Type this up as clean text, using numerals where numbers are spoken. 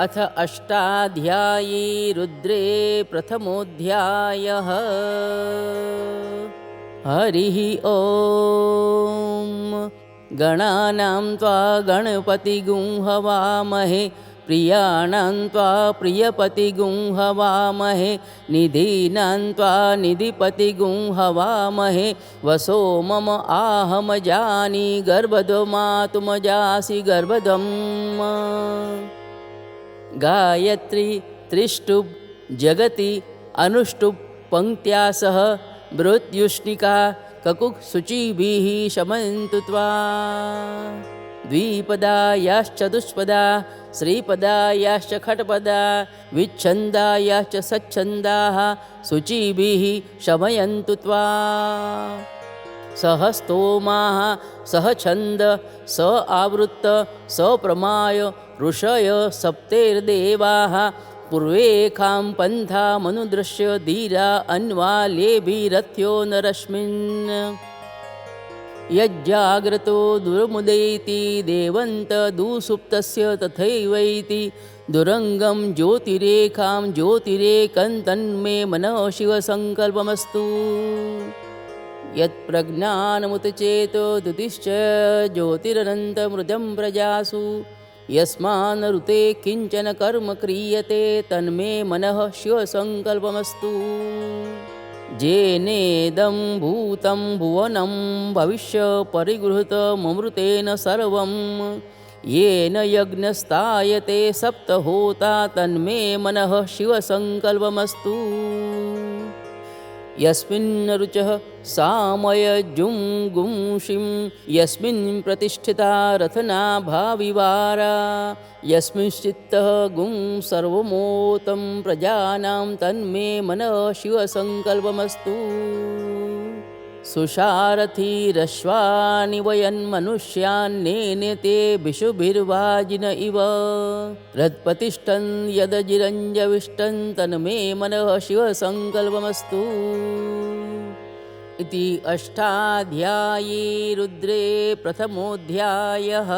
अथ अष्टाध्यायी रुद्रे प्रथमोऽध्यायः। हरिः ॐ। गणानां त्वा गणपतिगुं हवामहे, प्रियाणां त्वा प्रियपतिगुं हवामहे, निधीनां त्वा निधिपतिगुं हवामहे। वसो मम आहमजानि गर्भध्वमातुमजासि गर्भध्वम्। गायत्री त्रिष्टुप् जगति अनुष्टुप् पंक्त्या सह मृत्युष्णिका ककुक् शुचिभिः शमन्तु त्वा। द्विपदा याश्चतुष्पदा श्रीपदा याश्च खट्पदा विच्छन्दा याश्च सच्छन्दाः शुचिभिः शमयन्तु त्वा। सह स्तोमाः सह छन्द स आवृत्त स प्रमाय ऋषय सप्तैर्देवाः पूर्वेखां पन्थामनुदृश्य धीरा अन्वालेभिरथ्यो नरश्मिन्। यज्जाग्रतो दुर्मुदैति देवन्त दुसुप्तस्य तथैवैति दुरङ्गं ज्योतिरेखां ज्योतिरेकं तन्मे मनः शिवसङ्कल्पमस्तु। यत्प्रज्ञानमुतचेतो दुतिश्च ज्योतिरनन्तमृतं प्रजासु यस्मान् ऋते किञ्चन कर्म क्रियते तन्मे मनः शिवसङ्कल्पमस्तु। जेनेदं भूतं भुवनं भविष्य परिगृहीतममृतेन सर्वं येन यज्ञस्तायते सप्तहोता तन्मे मनः शिवसङ्कल्पमस्तु। यस्मिन् रुचः सामयजुं गुंषिं यस्मिन् प्रतिष्ठिता रथना भाविवारा यस्मिंश्चित्तः गुं सर्वमोतं प्रजानां तन्मे मनः शिवसङ्कल्पमस्तु। सुषारथिरश्वानि वयन्मनुष्यान्नेनेते विशुभिर्वाजिन इव रत्पतिष्ठन् यदजिरञ्जविष्टन् तन्मे मनः शिवसङ्कल्पमस्तु। इति अष्टाध्यायी रुद्रे प्रथमोऽध्यायः।